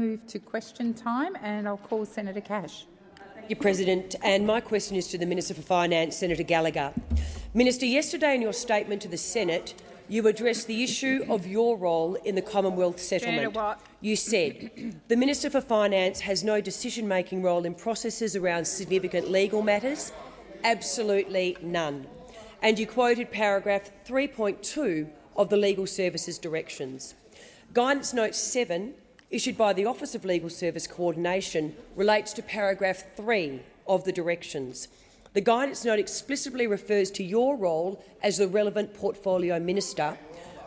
move to question time, and I'll call Senator Cash. Thank you, President. And my question is to the Minister for Finance, Senator Gallagher. Minister, yesterday in your statement to the Senate, you addressed the issue of your role in the Commonwealth settlement. You said, the Minister for Finance has no decision-making role in processes around significant legal matters. Absolutely none. And you quoted paragraph 3.2 of the Legal Services Directions. Guidance Note 7, issued by the Office of Legal Service Coordination, relates to paragraph 3 of the directions. The guidance note explicitly refers to your role as the relevant portfolio minister,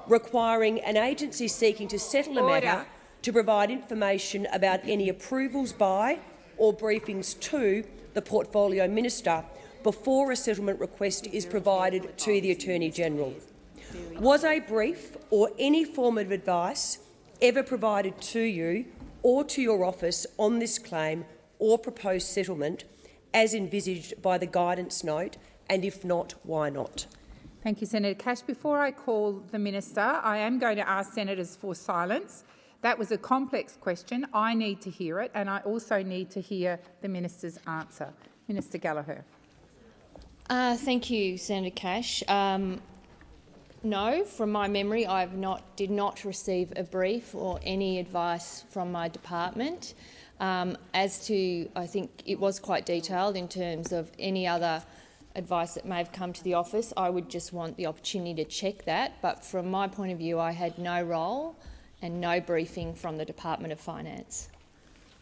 requiring an agency seeking to settle a matter to provide information about any approvals by or briefings to the portfolio minister before a settlement request is provided to the Attorney-General. Was a brief or any form of advice ever provided to you or to your office on this claim or proposed settlement as envisaged by the guidance note, and if not, why not? Thank you, Senator Cash. Before I call the minister, I am going to ask senators for silence. That was a complex question. I need to hear it, and I also need to hear the minister's answer. Minister Gallagher. Thank you, Senator Cash. No, from my memory, I did not receive a brief or any advice from my department. As to, I think it was quite detailed in terms of any other advice that may have come to the office. I would just want the opportunity to check that. But from my point of view, I had no role and no briefing from the Department of Finance.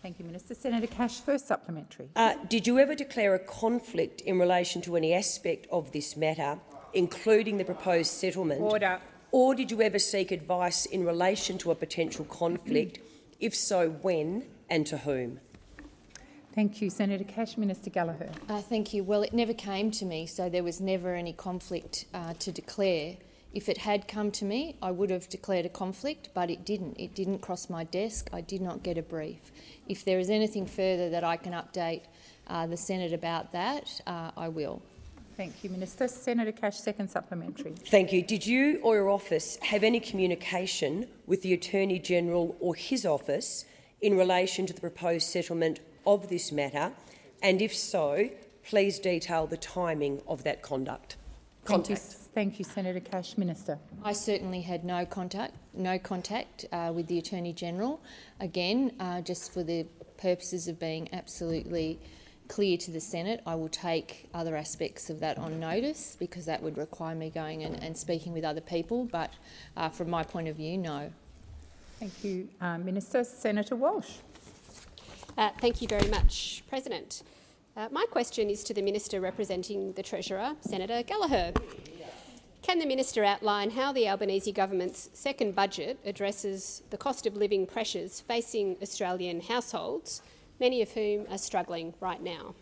Thank you, Minister. Senator Cash, first supplementary. Did you ever declare a conflict in relation to any aspect of this matter, including the proposed settlement? Order. Or did you ever seek advice in relation to a potential conflict? If so, when and to whom? Thank you, Senator Cash. Minister Gallagher. Thank you. Well, it never came to me, so there was never any conflict to declare. If it had come to me, I would have declared a conflict, but it didn't. It didn't cross my desk. I did not get a brief. If there is anything further that I can update the Senate about that, I will. Thank you, Minister. Senator Cash, second supplementary. Thank you. Did you or your office have any communication with the Attorney-General or his office in relation to the proposed settlement of this matter? And if so, please detail the timing of that contact. Thank you, Senator Cash. Minister. I certainly had no contact with the Attorney-General. Again, just for the purposes of being absolutely clear to the Senate, I will take other aspects of that on notice, because that would require me going and speaking with other people. But from my point of view, no. Thank you, Minister. Senator Walsh. Thank you very much, President. My question is to the Minister representing the Treasurer, Senator Gallagher. Can the Minister outline how the Albanese government's second budget addresses the cost of living pressures facing Australian households, many of whom are struggling right now?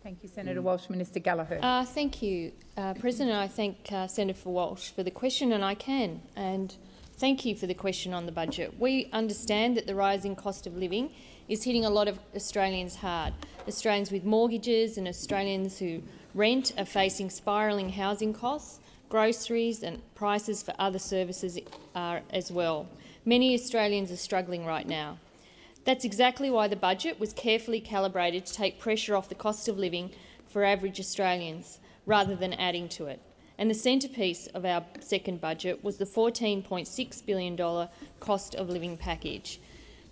Thank you, Senator Walsh. Minister Gallagher. Thank you, President. I thank Senator Walsh for the question, and thank you for the question on the budget. We understand that the rising cost of living is hitting a lot of Australians hard. Australians with mortgages and Australians who rent are facing spiralling housing costs, groceries and prices for other services as well. Many Australians are struggling right now. That's exactly why the budget was carefully calibrated to take pressure off the cost of living for average Australians, rather than adding to it. And the centrepiece of our second budget was the $14.6 billion cost of living package.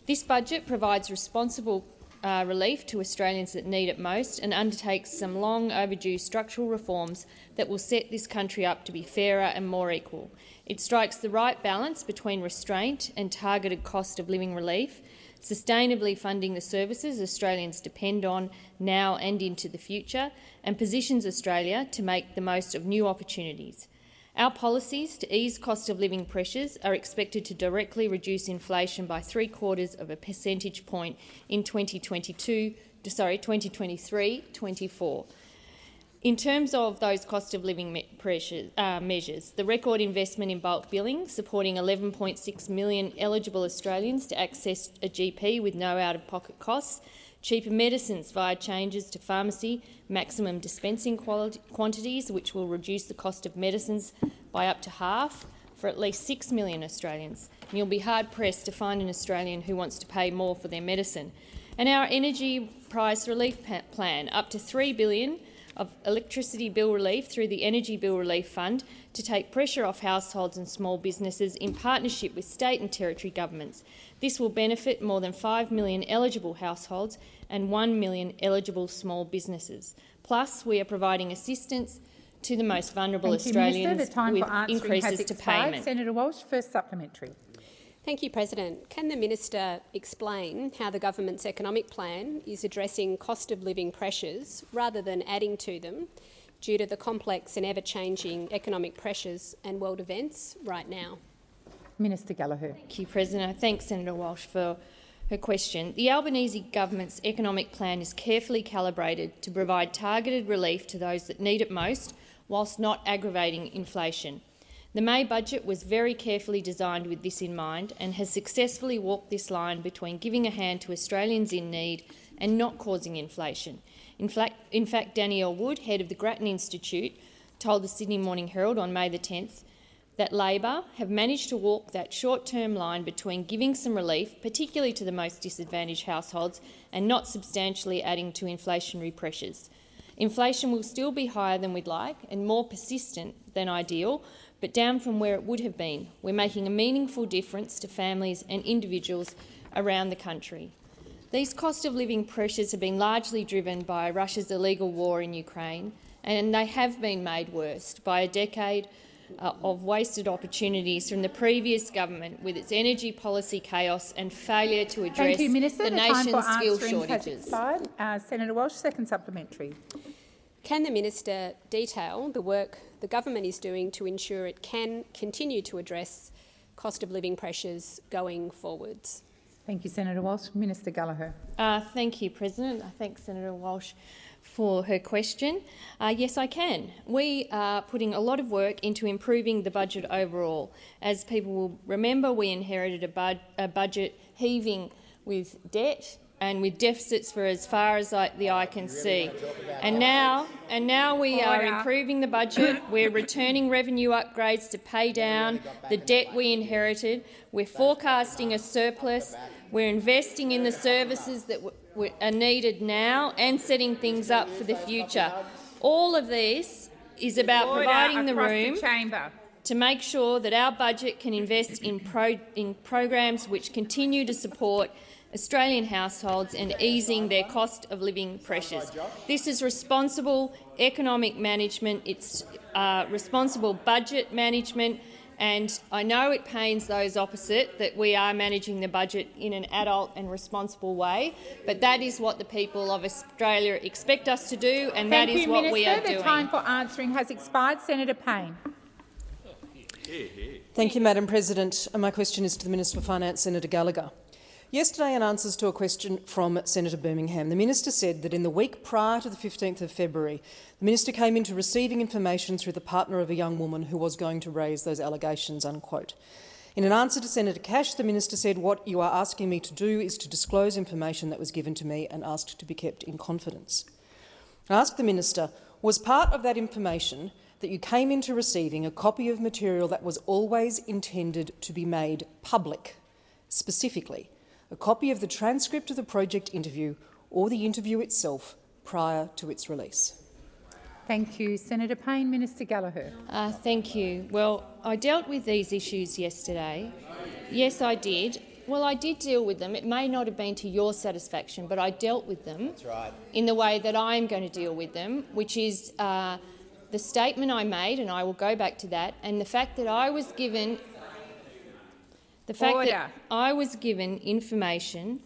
This budget provides responsible relief to Australians that need it most, and undertakes some long overdue structural reforms that will set this country up to be fairer and more equal. It strikes the right balance between restraint and targeted cost of living relief, sustainably funding the services Australians depend on now and into the future, and positions Australia to make the most of new opportunities. Our policies to ease cost of living pressures are expected to directly reduce inflation by 0.75 percentage point in 2023-24. In terms of those cost of living measures, the record investment in bulk billing, supporting 11.6 million eligible Australians to access a GP with no out-of-pocket costs, cheaper medicines via changes to pharmacy maximum dispensing quantities, which will reduce the cost of medicines by up to half, for at least 6 million Australians, and you'll be hard-pressed to find an Australian who wants to pay more for their medicine. And our energy price relief plan, up to $3 billion of electricity bill relief through the Energy Bill Relief Fund to take pressure off households and small businesses in partnership with state and territory governments. This will benefit more than 5 million eligible households and 1 million eligible small businesses. Plus, we are providing assistance to the most vulnerable Australians with increases to payment. Senator Walsh, first supplementary. Thank you, President. Can the minister explain how the government's economic plan is addressing cost of living pressures rather than adding to them due to the complex and ever-changing economic pressures and world events right now? Minister Gallagher. Thank you, President. I thank Senator Walsh for her question. The Albanese government's economic plan is carefully calibrated to provide targeted relief to those that need it most, whilst not aggravating inflation. The May budget was very carefully designed with this in mind and has successfully walked this line between giving a hand to Australians in need and not causing inflation. In fact, Danielle Wood, head of the Grattan Institute, told the Sydney Morning Herald on May the 10th that Labor have managed to walk that short-term line between giving some relief, particularly to the most disadvantaged households, and not substantially adding to inflationary pressures. Inflation will still be higher than we'd like and more persistent than ideal, but down from where it would have been. We're making a meaningful difference to families and individuals around the country. These cost of living pressures have been largely driven by Russia's illegal war in Ukraine, and they have been made worse by a decade of wasted opportunities from the previous government with its energy policy chaos and failure to address the nation's skill shortages. Senator Walsh, second supplementary. Can the minister detail the work the government is doing to ensure it can continue to address cost of living pressures going forwards? Thank you, Senator Walsh. Minister Gallagher. Thank you, President. I thank Senator Walsh for her question. Yes, I can. We are putting a lot of work into improving the budget overall. As people will remember, we inherited a budget heaving with debt and with deficits for as far as the eye can see. And now we are improving the budget. We're returning revenue upgrades to pay down the debt we inherited. We're forecasting a surplus. We're investing in the services that are needed now and setting things up for the future. All of this is about providing the room to make sure that our budget can invest in programs which continue to support Australian households and easing their cost of living pressures. This is responsible economic management, it's responsible budget management, and I know it pains those opposite that we are managing the budget in an adult and responsible way, but that is what the people of Australia expect us to do, and that is what we are doing. The time for answering has expired. Senator Payne. Thank you, Madam President. My question is to the Minister for Finance, Senator Gallagher. Yesterday, in answers to a question from Senator Birmingham, the minister said that in the week prior to the 15th of February, the minister came into receiving information through the partner of a young woman who was going to raise those allegations, unquote. In an answer to Senator Cash, the minister said, "What you are asking me to do is to disclose information that was given to me and asked to be kept in confidence." I asked the minister, was part of that information that you came into receiving a copy of material that was always intended to be made public, specifically a copy of the transcript of the project interview or the interview itself prior to its release? Thank you. Senator Payne. Minister Gallagher. Thank you. Well, I dealt with these issues yesterday. Yes, I did. Well, I did deal with them. It may not have been to your satisfaction, but I dealt with them in the way that I am going to deal with them, which is the statement I made, and I will go back to that, and the fact that I was given information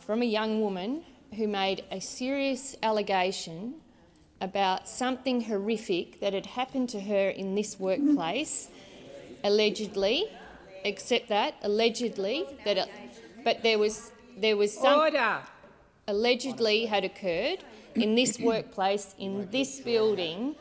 from a young woman who made a serious allegation about something horrific that had happened to her in this workplace, allegedly, except that, allegedly, but there was some allegedly had occurred in this workplace, in this building,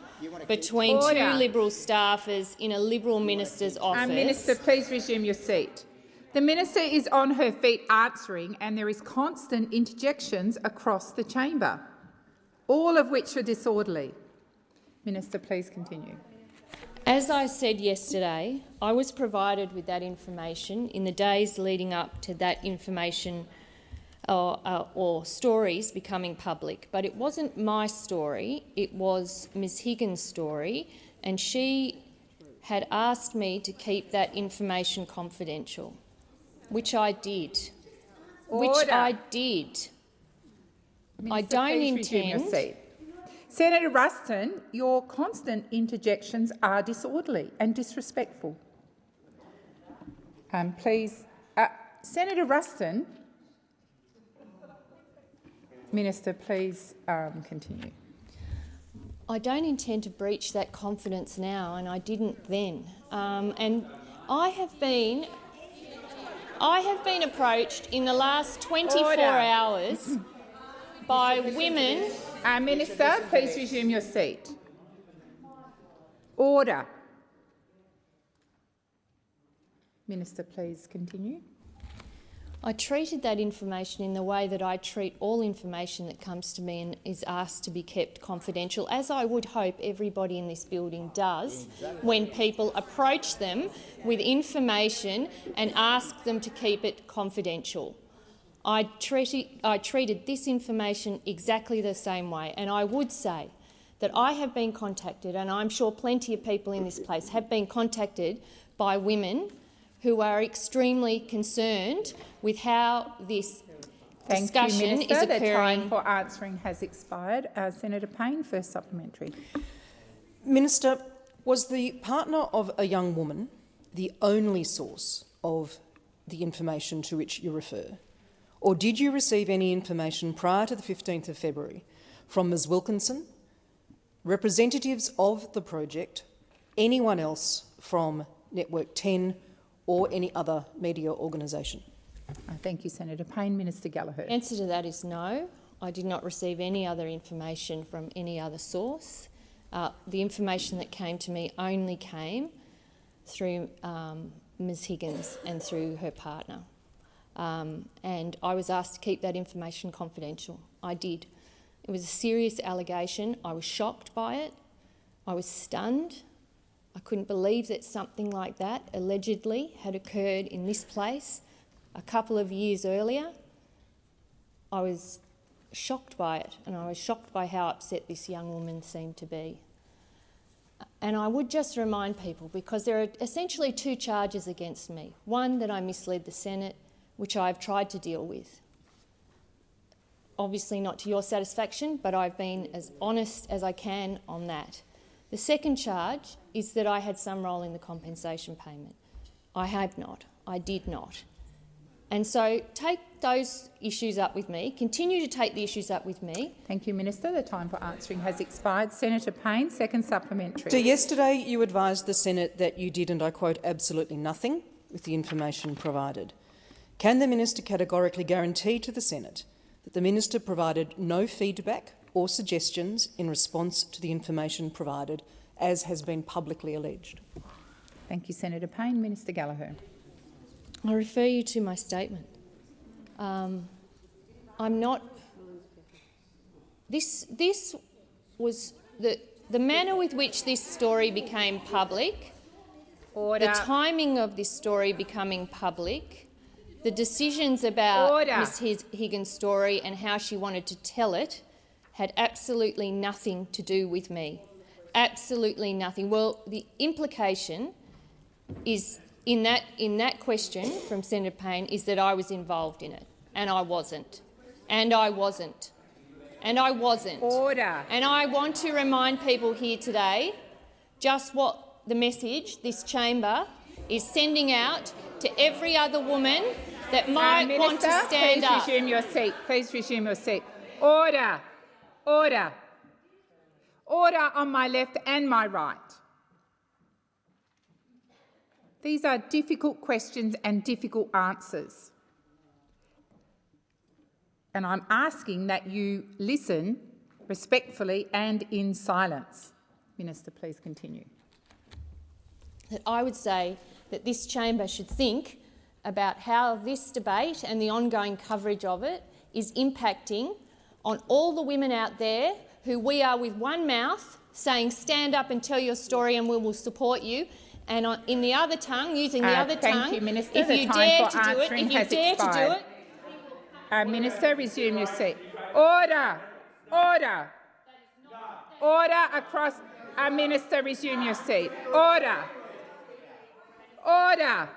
between two Liberal staffers in a Liberal minister's office. Minister, please resume your seat. The minister is on her feet answering, and there is constant interjections across the chamber, all of which are disorderly. Minister, please continue. As I said yesterday, I was provided with that information in the days leading up to that information or stories becoming public. But it wasn't my story, it was Ms Higgins' story, and she had asked me to keep that information confidential, which I did. Order. Which I did. Minister, I don't please resume your intend. seat. Senator Ruston, your constant interjections are disorderly and disrespectful. Please, Senator Ruston. Minister, please continue. I don't intend to breach that confidence now, and I didn't then. And I have been approached in the last 24 Order. hours by women. Minister, please resume your seat. Order. Minister, please continue. I treated that information in the way that I treat all information that comes to me and is asked to be kept confidential, as I would hope everybody in this building does when people approach them with information and ask them to keep it confidential. I treated this information exactly the same way, and I would say that I have been contacted, and I'm sure plenty of people in this place have been contacted by women who are extremely concerned with how this discussion is occurring. The time for answering has expired. Senator Payne, first supplementary. Minister, was the partner of a young woman the only source of the information to which you refer? Or did you receive any information prior to the 15th of February from Ms Wilkinson, representatives of the project, anyone else from Network 10 or any other media organisation? Thank you, Senator Payne. Minister Gallagher. The answer to that is no. I did not receive any other information from any other source. The information that came to me only came through Ms Higgins and through her partner. And I was asked to keep that information confidential. I did. It was a serious allegation. I was shocked by it. I was stunned. I couldn't believe that something like that allegedly had occurred in this place a couple of years earlier. I was shocked by it, and I was shocked by how upset this young woman seemed to be. And I would just remind people, because there are essentially two charges against me. One, that I misled the Senate, which I've tried to deal with. Obviously not to your satisfaction, but I've been as honest as I can on that. The second charge is that I had some role in the compensation payment. I have not. I did not. And so take those issues up with me, continue to take the issues up with me. Thank you, Minister. The time for answering has expired. Senator Payne, second supplementary. So yesterday you advised the Senate that you did, and I quote, absolutely nothing with the information provided. Can the minister categorically guarantee to the Senate that the minister provided no feedback or suggestions in response to the information provided, as has been publicly alleged? Thank you, Senator Payne. Minister Gallagher. I refer you to my statement. I'm not. This was the manner with which this story became public. Order. The timing of this story becoming public. The decisions about Ms Higgins' story and how she wanted to tell it had absolutely nothing to do with me. Absolutely nothing. Well, the implication is in that question from Senator Payne is that I was involved in it, and I wasn't. And I wasn't. And I wasn't. Order. And I want to remind people here today just what the message this chamber is sending out to every other woman that might want to stand up. Please resume your seat. Please resume your seat. Order. Order. Order on my left and my right. These are difficult questions and difficult answers. And I'm asking that you listen respectfully and in silence. Minister, please continue. That I would say that this chamber should think about how this debate and the ongoing coverage of it is impacting on all the women out there who we are with one mouth saying stand up and tell your story and we will support you, and in the other tongue, using the other tongue, thank you, Minister. if The you time dare for to do it, answering if you has dare to do expired. it. Minister, resume your seat. Order. Order. Order across. Minister, resume your seat. Order. Order.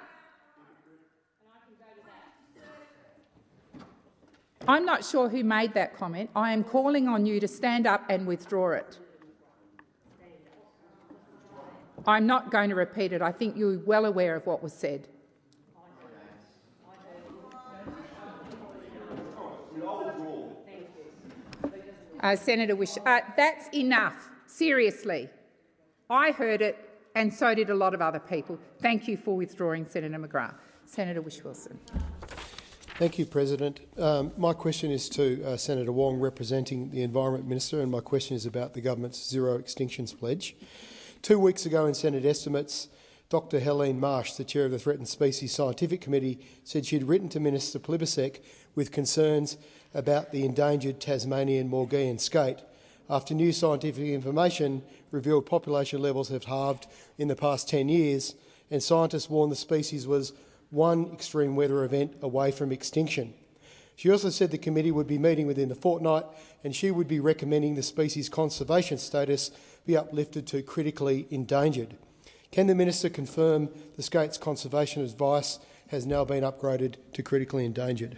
I'm not sure who made that comment. I am calling on you to stand up and withdraw it. I'm not going to repeat it. I think you're well aware of what was said. Senator that's enough. Seriously. I heard it and so did a lot of other people. Thank you for withdrawing, Senator McGrath. Senator Whish-Wilson. Thank you, President. My question is to Senator Wong, representing the Environment Minister, and my question is about the government's Zero Extinctions Pledge. 2 weeks ago in Senate estimates, Dr Helene Marsh, the chair of the Threatened Species Scientific Committee, said she'd written to Minister Plibersek with concerns about the endangered Tasmanian Maugean skate after new scientific information revealed population levels have halved in the past 10 years, and scientists warned the species was one extreme weather event away from extinction. She also said the committee would be meeting within the fortnight and she would be recommending the species conservation status be uplifted to critically endangered. Can the minister confirm the skate's conservation advice has now been upgraded to critically endangered?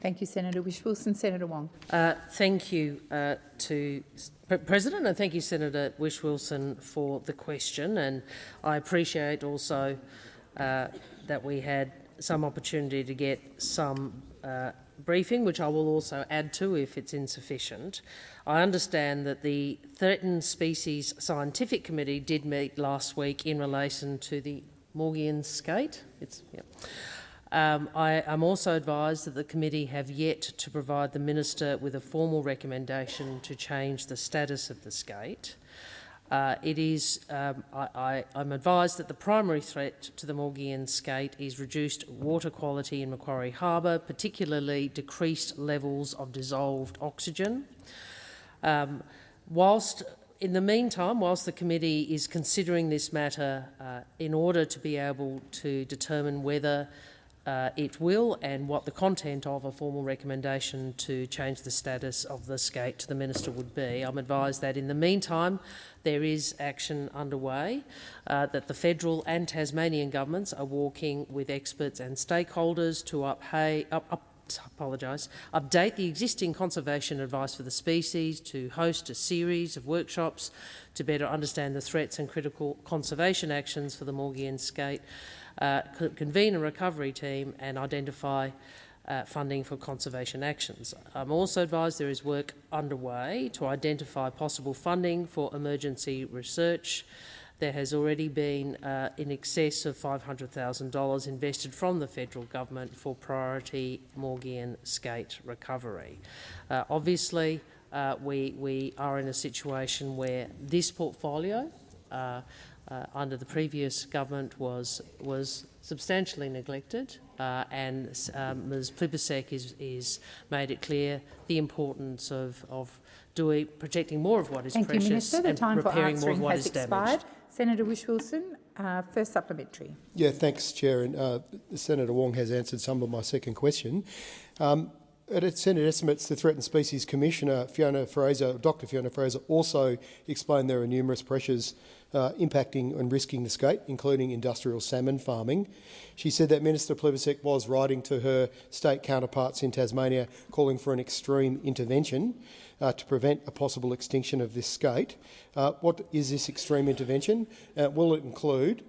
Thank you, Senator Whish-Wilson. Senator Wong. Thank you to President, and thank you, Senator Whish-Wilson, for the question. And I appreciate also that we had some opportunity to get some briefing, which I will also add to if it's insufficient. I understand that the Threatened Species Scientific Committee did meet last week in relation to the Maugean skate. I am also advised that the committee have yet to provide the minister with a formal recommendation to change the status of the skate. I'm advised that the primary threat to the Maugean skate is reduced water quality in Macquarie Harbour, particularly decreased levels of dissolved oxygen. In the meantime, whilst the committee is considering this matter in order to be able to determine whether it will and what the content of a formal recommendation to change the status of the skate to the minister would be, I'm advised that in the meantime there is action underway, that the federal and Tasmanian governments are working with experts and stakeholders to update the existing conservation advice for the species, to host a series of workshops to better understand the threats and critical conservation actions for the Maugean skate, convene a recovery team and identify funding for conservation actions. I'm also advised there is work underway to identify possible funding for emergency research. There has already been in excess of $500,000 invested from the federal government for priority Maugean skate recovery. Obviously, we are in a situation where this portfolio under the previous government was substantially neglected, and Ms Plibersek is made it clear the importance of protecting more of what is precious. Thank you, Minister. The time for answering more has expired. Senator Whish-Wilson, first supplementary. Yeah, thanks, Chair. And Senator Wong has answered some of my second question. At Senate estimates, the Threatened Species Commissioner, Dr Fiona Fraser, also explained there are numerous pressures impacting and risking the skate, including industrial salmon farming. She said that Minister Plibersek was writing to her state counterparts in Tasmania calling for an extreme intervention to prevent a possible extinction of this skate. What is this extreme intervention? Will it include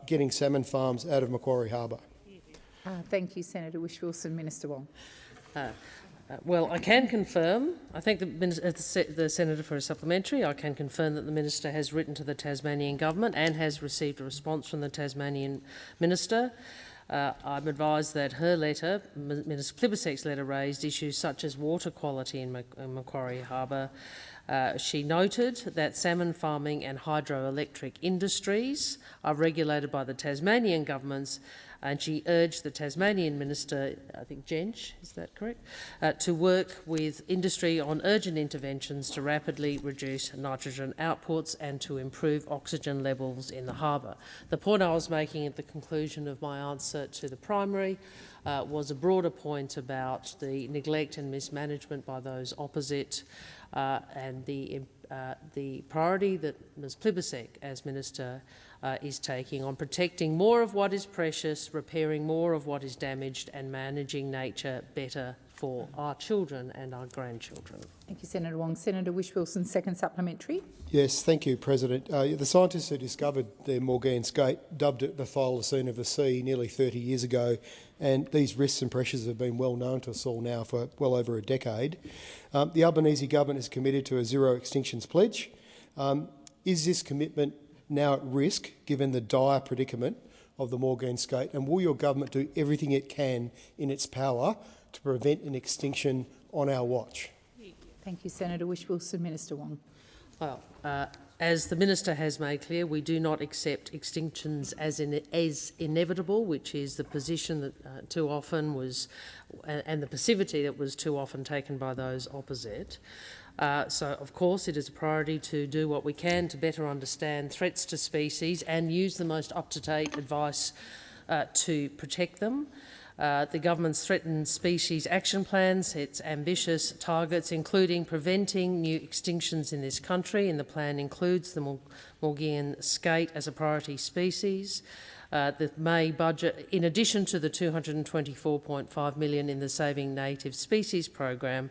getting salmon farms out of Macquarie Harbour? Thank you, Senator Whish-Wilson. Minister Wong. Well, I can confirm, I thank the Senator for a supplementary. I can confirm that the Minister has written to the Tasmanian Government and has received a response from the Tasmanian Minister. I'm advised that her letter, Minister Plibersek's letter, raised issues such as water quality in Macquarie Harbour. She noted that salmon farming and hydroelectric industries are regulated by the Tasmanian Government's and she urged the Tasmanian Minister, I think Jensch, is that correct, to work with industry on urgent interventions to rapidly reduce nitrogen outputs and to improve oxygen levels in the harbour. The point I was making at the conclusion of my answer to the primary was a broader point about the neglect and mismanagement by those opposite and the priority that Ms Plibersek, as Minister, is taking on protecting more of what is precious, repairing more of what is damaged and managing nature better for our children and our grandchildren. Thank you, Senator Wong. Senator Whish-Wilson, second supplementary. Yes, thank you, President. The scientists who discovered the Maugean Skate dubbed it the thylacine of the sea nearly 30 years ago, and these risks and pressures have been well known to us all now for well over a decade. The Albanese government is committed to a zero extinctions pledge. Is this commitment now at risk, given the dire predicament of the Maugean Skate, and will your government do everything it can in its power to prevent an extinction on our watch? Thank you, Senator Whish-Wilson. Minister Wong. Well, as the Minister has made clear, we do not accept extinctions as inevitable, which is the position that too often was, and the passivity that was too often taken by those opposite. So, of course, it is a priority to do what we can to better understand threats to species and use the most up-to-date advice to protect them. The government's Threatened Species Action Plan sets ambitious targets, including preventing new extinctions in this country, and the plan includes the Maugean skate as a priority species. The May budget, in addition to the $224.5 million in the Saving Native Species program,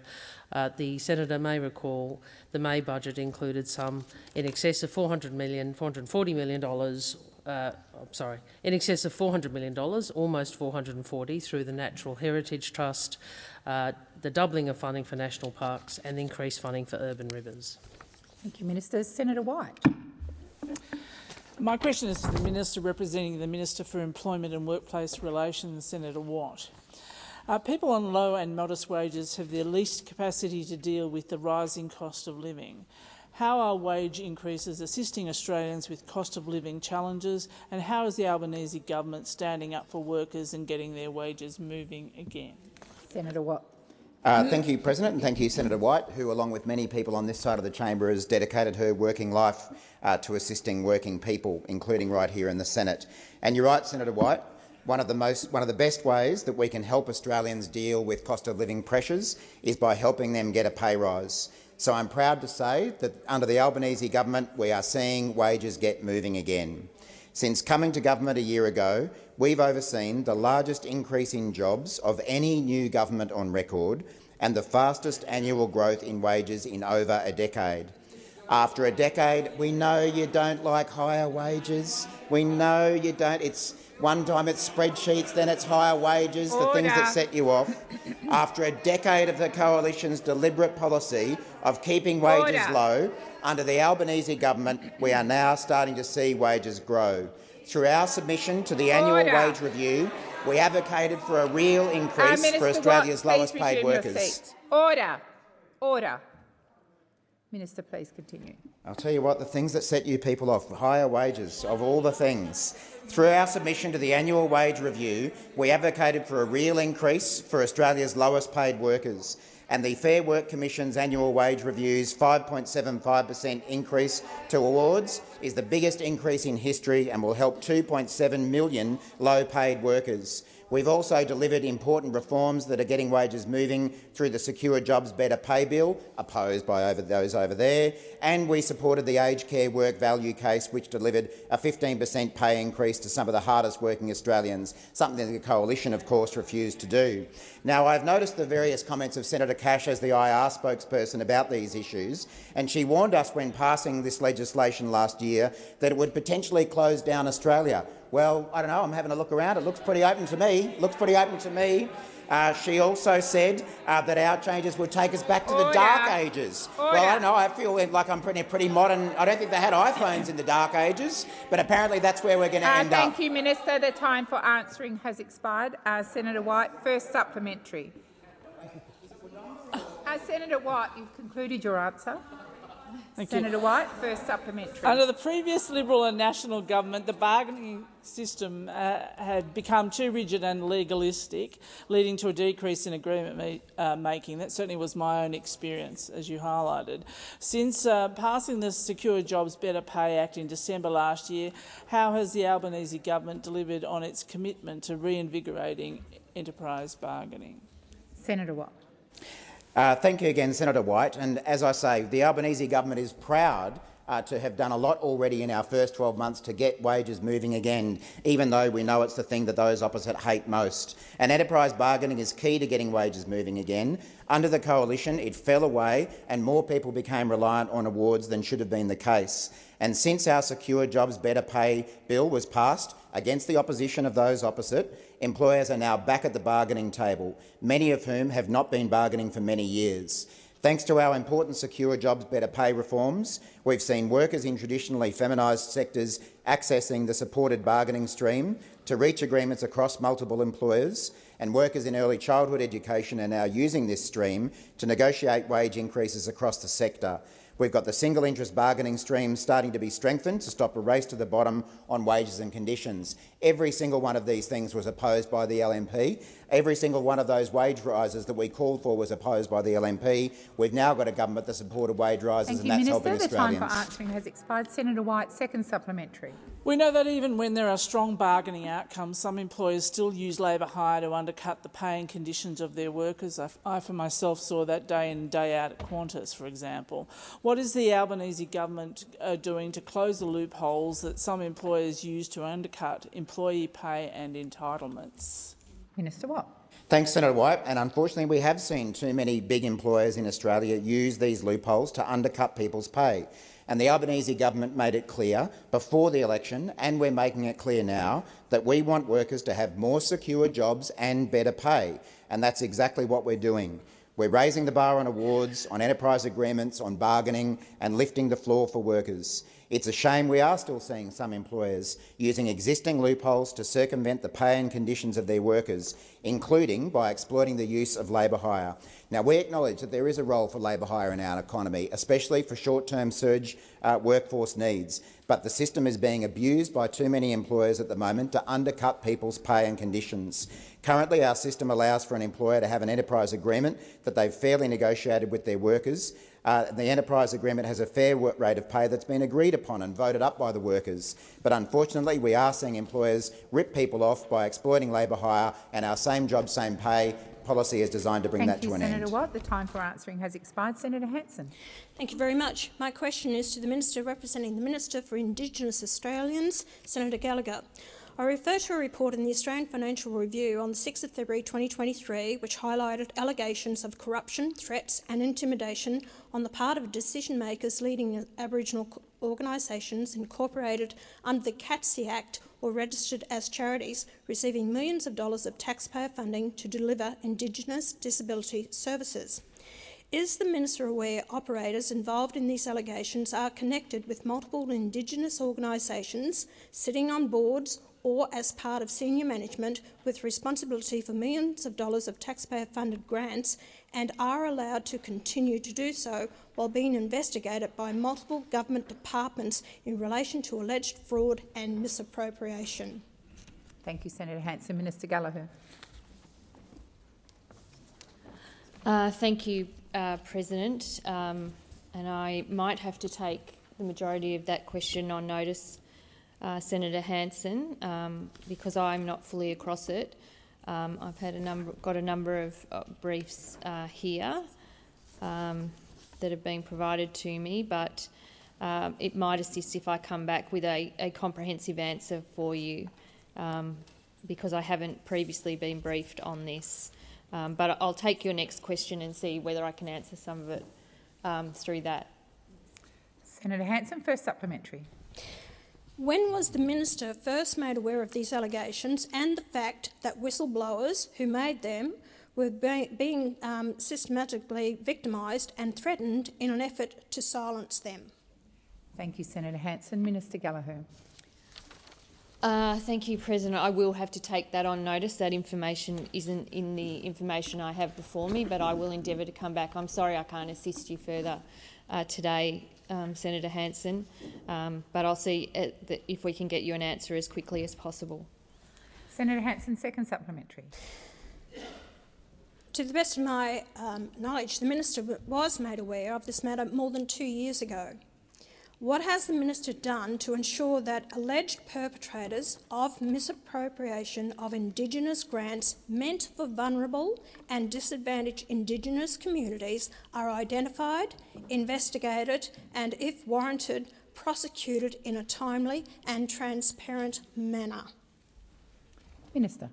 the Senator may recall the May budget included some in excess of $440 million, in excess of $400 million, almost 440 through the Natural Heritage Trust, the doubling of funding for national parks and increased funding for urban rivers. Thank you, Minister. Senator White. My question is to the Minister representing the Minister for Employment and Workplace Relations, Senator Watt. People on low and modest wages have the least capacity to deal with the rising cost of living. How are wage increases assisting Australians with cost of living challenges, and how is the Albanese government standing up for workers and getting their wages moving again? Senator Watt. Thank you, President, and thank you, Senator White, who, along with many people on this side of the chamber, has dedicated her working life to assisting working people, including right here in the Senate. And you're right, Senator White. One of the best ways that we can help Australians deal with cost of living pressures is by helping them get a pay rise. So I'm proud to say that under the Albanese government we are seeing wages get moving again. Since coming to government a year ago, we've overseen the largest increase in jobs of any new government on record and the fastest annual growth in wages in over a decade. After a decade, we know you don't like higher wages. We know you don't. It's one time it's spreadsheets, then it's higher wages, the things that set you off. After a decade of the Coalition's deliberate policy of keeping wages low, under the Albanese government, we are now starting to see wages grow. Through our submission to the annual wage review, we advocated for a real increase for Australia's lowest paid workers. Order. Order. Minister, please continue. I'll tell you what, the things that set you people off, higher wages, of all the things. Through our submission to the annual wage review, we advocated for a real increase for Australia's lowest paid workers. And the Fair Work Commission's annual wage review's 5.75% increase to awards is the biggest increase in history and will help 2.7 million low-paid workers. We've also delivered important reforms that are getting wages moving through the Secure Jobs Better Pay Bill, opposed by those over there, and we supported the Aged Care Work Value Case, which delivered a 15% pay increase to some of the hardest working Australians, something that the Coalition, of course, refused to do. Now, I've noticed the various comments of Senator Cash as the IR spokesperson about these issues, and she warned us when passing this legislation last year that it would potentially close down Australia. Well, I don't know, I'm having a look around. It looks pretty open to me. She also said that our changes would take us back to the dark ages. Well, I don't know, I feel like I'm pretty modern. I don't think they had iPhones in the dark ages, but apparently that's where we're going to end up. Thank you, Minister. The time for answering has expired. Senator White, first supplementary. Senator White, you've concluded your answer. Thank you. Senator White, first supplementary. Under the previous Liberal and National government, the bargaining system had become too rigid and legalistic, leading to a decrease in agreement making. That certainly was my own experience, as you highlighted. Since passing the Secure Jobs Better Pay Act in December last year, how has the Albanese government delivered on its commitment to reinvigorating enterprise bargaining? Senator Watt. Thank you again, Senator White. And as I say, the Albanese government is proud to have done a lot already in our first 12 months to get wages moving again, even though we know it's the thing that those opposite hate most. And enterprise bargaining is key to getting wages moving again. Under the coalition, it fell away and more people became reliant on awards than should have been the case. And since our Secure Jobs Better Pay bill was passed, against the opposition of those opposite, employers are now back at the bargaining table, many of whom have not been bargaining for many years. Thanks to our important Secure Jobs Better Pay reforms, we've seen workers in traditionally feminised sectors accessing the supported bargaining stream to reach agreements across multiple employers, and workers in early childhood education are now using this stream to negotiate wage increases across the sector. We've got the single interest bargaining stream starting to be strengthened to stop a race to the bottom on wages and conditions. Every single one of these things was opposed by the LNP. Every single one of those wage rises that we called for was opposed by the LNP. We've now got a government that supported wage rises, and that's helping Australians. Thank you, Minister. The time for answering has expired. Senator White, second supplementary. We know that even when there are strong bargaining outcomes, some employers still use labour hire to undercut the pay and conditions of their workers. I for myself saw that day in and day out at Qantas, for example. What is the Albanese government doing to close the loopholes that some employers use to undercut employee pay and entitlements? Minister Watt. Thanks, Senator White. And unfortunately, we have seen too many big employers in Australia use these loopholes to undercut people's pay. And the Albanese government made it clear before the election, and we're making it clear now, that we want workers to have more secure jobs and better pay. And that's exactly what we're doing. We're raising the bar on awards, on enterprise agreements, on bargaining, and lifting the floor for workers. It's a shame we are still seeing some employers using existing loopholes to circumvent the pay and conditions of their workers, including by exploiting the use of labour hire. Now, we acknowledge that there is a role for labour hire in our economy, especially for short-term surge workforce needs, but the system is being abused by too many employers at the moment to undercut people's pay and conditions. Currently, our system allows for an employer to have an enterprise agreement that they've fairly negotiated with their workers. The enterprise agreement has a fair rate of pay that's been agreed upon and voted up by the workers. But unfortunately, we are seeing employers rip people off by exploiting labour hire, and our same job, same pay policy is designed to bring that to an end. Thank you, Senator Watt. The time for answering has expired. Senator Hanson. Thank you very much. My question is to the Minister representing the Minister for Indigenous Australians, Senator Gallagher. I refer to a report in the Australian Financial Review on 6 February 2023 which highlighted allegations of corruption, threats and intimidation on the part of decision-makers leading Aboriginal organisations incorporated under the CATSI Act or registered as charities, receiving millions of dollars of taxpayer funding to deliver Indigenous disability services. Is the Minister aware operators involved in these allegations are connected with multiple Indigenous organisations, sitting on boards or as part of senior management with responsibility for millions of dollars of taxpayer-funded grants, and are allowed to continue to do so while being investigated by multiple government departments in relation to alleged fraud and misappropriation? Thank you, Senator Hanson. Minister Gallagher. Thank you, President. And I might have to take the majority of that question on notice, Senator Hanson, because I'm not fully across it. I've had got a number of briefs here that have been provided to me, but it might assist if I come back with a comprehensive answer for you, because I haven't previously been briefed on this. But I'll take your next question and see whether I can answer some of it through that. Senator Hanson, first supplementary. When was the Minister first made aware of these allegations and the fact that whistleblowers who made them were being systematically victimised and threatened in an effort to silence them? Thank you, Senator Hanson. Minister Gallagher. Thank you, President. I will have to take that on notice. That information isn't in the information I have before me, but I will endeavour to come back. I'm sorry I can't assist you further today Senator Hanson, but I'll see if we can get you an answer as quickly as possible. Senator Hanson, second supplementary. To the best of my knowledge, the Minister was made aware of this matter more than 2 years ago. What has the Minister done to ensure that alleged perpetrators of misappropriation of Indigenous grants meant for vulnerable and disadvantaged Indigenous communities are identified, investigated and, if warranted, prosecuted in a timely and transparent manner? Minister.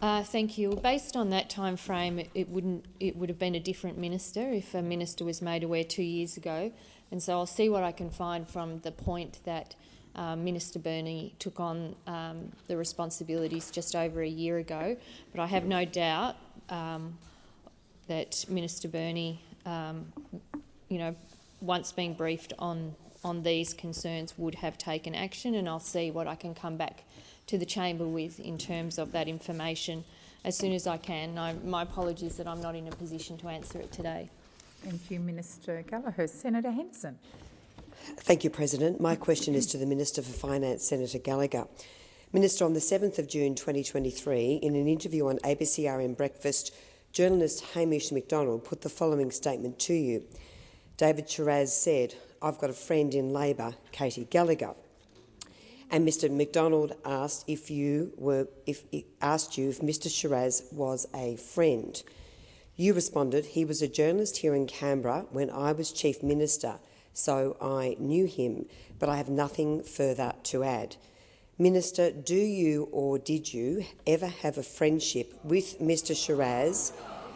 Thank you. Based on that time frame, it would have been a different minister if a minister was made aware 2 years ago. And so I'll see what I can find from the point that Minister Burney took on the responsibilities just over a year ago. But I have no doubt that Minister Burney, once being briefed on these concerns, would have taken action, and I'll see what I can come back to the chamber with in terms of that information as soon as I can. My apologies that I'm not in a position to answer it today. Thank you, Minister Gallagher. Senator Henderson. Thank you, President. My question is to the Minister for Finance, Senator Gallagher. Minister, on the 7th of June 2023, in an interview on ABC-RM Breakfast, journalist Hamish McDonald put the following statement to you. David Shiraz said, "I've got a friend in Labor, Katie Gallagher." And Mr McDonald asked if Mr Shiraz was a friend. You responded, "He was a journalist here in Canberra when I was Chief Minister, so I knew him, but I have nothing further to add." Minister, do you or did you ever have a friendship with Mr Shiraz?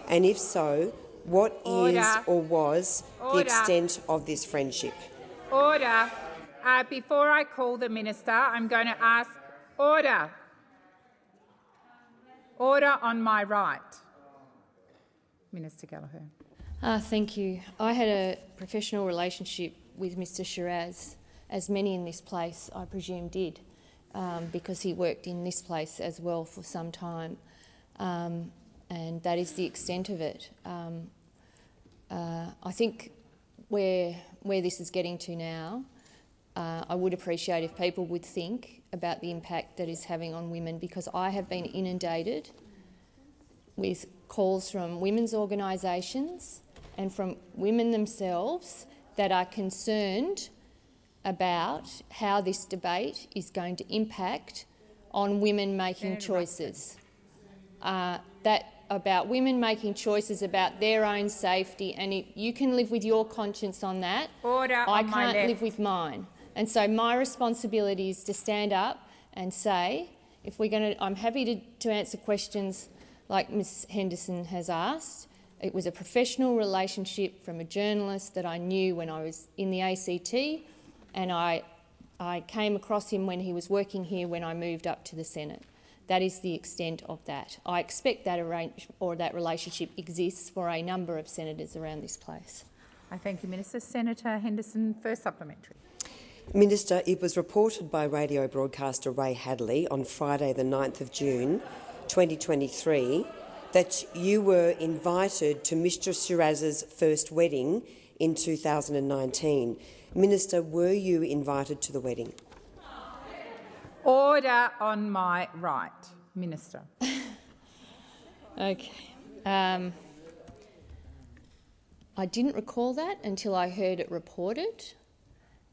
And if so, what is or was the extent of this friendship? Order. Before I call the Minister, I'm going to ask order. Order on my right. Minister Gallagher. Thank you. I had a professional relationship with Mr Shiraz, as many in this place, I presume, did, because he worked in this place as well for some time, and that is the extent of it. I think where this is getting to now, I would appreciate if people would think about the impact that is having on women, because I have been inundated with calls from women's organisations and from women themselves that are concerned about how this debate is going to impact on women making choices. About women making choices about their own safety, and if you can live with your conscience on that, I can't live with mine. And so my responsibility is to stand up and say, if we're going to, I'm happy to answer questions like Ms Henderson has asked. It was a professional relationship from a journalist that I knew when I was in the ACT, and I came across him when he was working here when I moved up to the Senate. That is the extent of that. I expect that that relationship exists for a number of senators around this place. I thank you, Minister. Senator Henderson, first supplementary. Minister, it was reported by radio broadcaster Ray Hadley on Friday the 9th of June 2023 that you were invited to Mr Shiraz's first wedding in 2019. Minister, were you invited to the wedding? Order on my right. Minister. Okay. I didn't recall that until I heard it reported.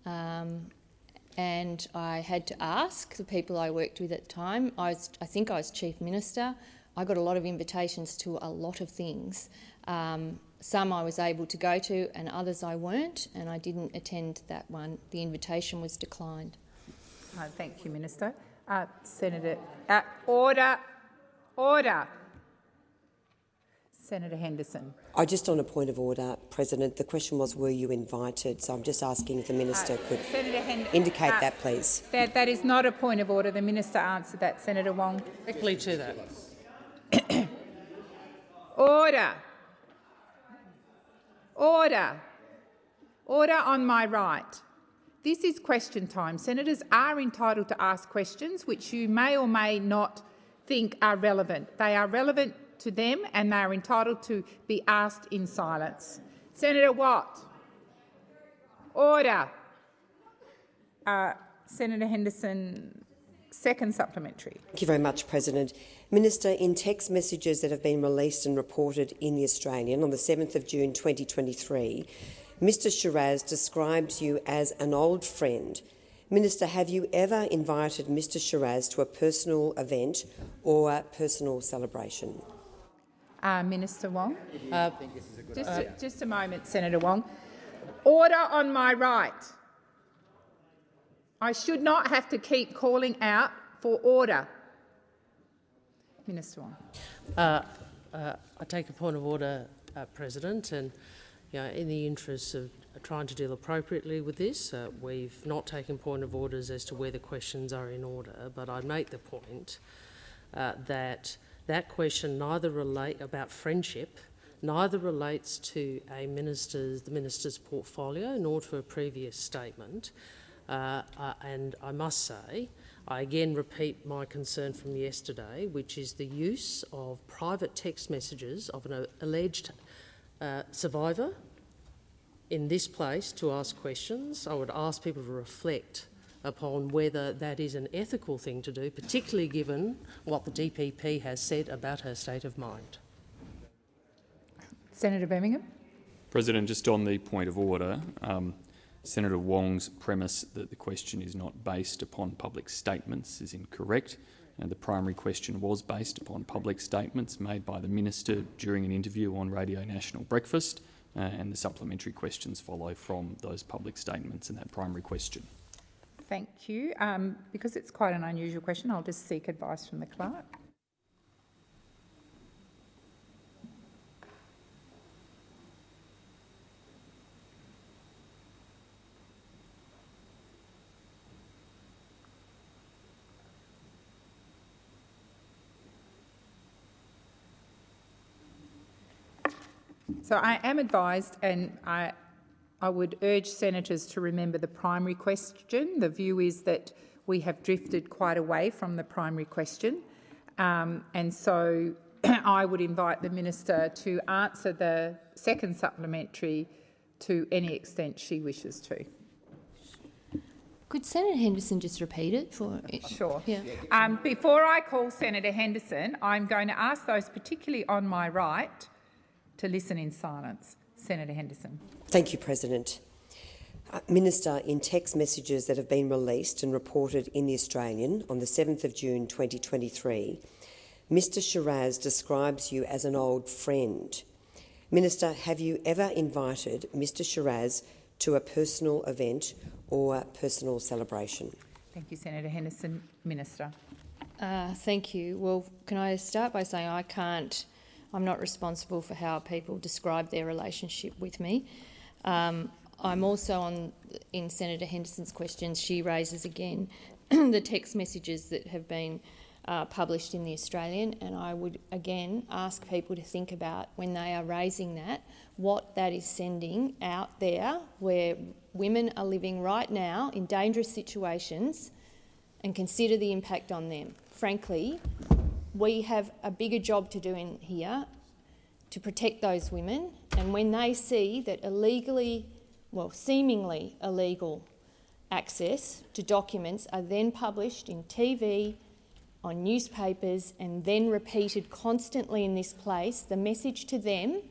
And I had to ask the people I worked with at the time. I think I was Chief Minister. I got a lot of invitations to a lot of things. Some I was able to go to and others I weren't, and I didn't attend that one. The invitation was declined. Thank you, Minister. Senator, order. Senator Henderson. Just on a point of order, President, the question was, were you invited? So I'm just asking if the Minister could indicate that, please. That is not a point of order. The Minister answered that. Senator Wong. Directly to that. Order. Order on my right. This is question time. Senators are entitled to ask questions which you may or may not think are relevant. They are relevant to them and they are entitled to be asked in silence. Senator Watt. Order. Senator Henderson, second supplementary. Thank you very much, President. Minister, in text messages that have been released and reported in The Australian on the 7th of June 2023, Mr Shiraz describes you as an old friend. Minister, have you ever invited Mr Shiraz to a personal event or a personal celebration? Minister Wong. Just a moment, Senator Wong. Order on my right. I should not have to keep calling out for order. Minister Wong. I take a point of order, President, and in the interest of trying to deal appropriately with this, we've not taken point of orders as to whether questions are in order, but I'd make the point that question about friendship neither relates to the minister's portfolio nor to a previous statement. And I must say, I again repeat my concern from yesterday, which is the use of private text messages of an alleged survivor in this place to ask questions. I would ask people to reflect upon whether that is an ethical thing to do, particularly given what the DPP has said about her state of mind. Senator Birmingham. President, just on the point of order, Senator Wong's premise that the question is not based upon public statements is incorrect. The primary question was based upon public statements made by the minister during an interview on Radio National Breakfast, and the supplementary questions follow from those public statements in that primary question. Thank you. Because it's quite an unusual question, I'll just seek advice from the clerk. So I am advised, and I would urge senators to remember the primary question. The view is that we have drifted quite away from the primary question, and so I would invite the minister to answer the second supplementary to any extent she wishes to. Could Senator Henderson just repeat it? Sure. Yeah. Before I call Senator Henderson, I'm going to ask those particularly on my right to listen in silence. Senator Henderson. Thank you, President. Minister, in text messages that have been released and reported in The Australian on the 7th of June 2023, Mr Shiraz describes you as an old friend. Minister, have you ever invited Mr Shiraz to a personal event or a personal celebration? Thank you, Senator Henderson. Minister. Thank you. Well, can I start by saying I'm not responsible for how people describe their relationship with me. I'm also in Senator Henderson's questions. She raises again the text messages that have been published in The Australian, and I would again ask people to think about, when they are raising that, what that is sending out there where women are living right now in dangerous situations, and consider the impact on them. Frankly, we have a bigger job to do in here to protect those women, and when they see that seemingly illegal access to documents are then published in TV, on newspapers, and then repeated constantly in this place, the message to them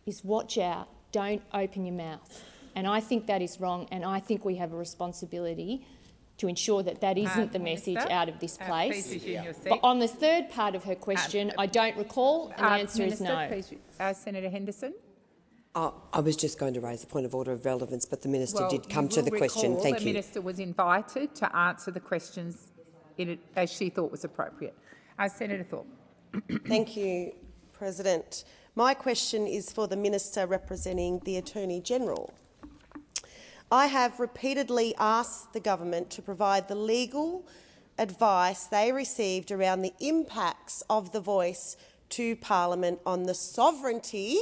is watch out, don't open your mouth. And I think that is wrong, and I think we have a responsibility to ensure that that isn't the message out of this place. But on the third part of her question, I don't recall, and the answer is no. Please, Senator Henderson. I was just going to raise a point of order of relevance, but the minister did come to the question. Thank you. The minister was invited to answer the questions as she thought was appropriate. Senator Thorpe. Thank you, President. My question is for the minister representing the Attorney-General. I have repeatedly asked the government to provide the legal advice they received around the impacts of the Voice to Parliament on the sovereignty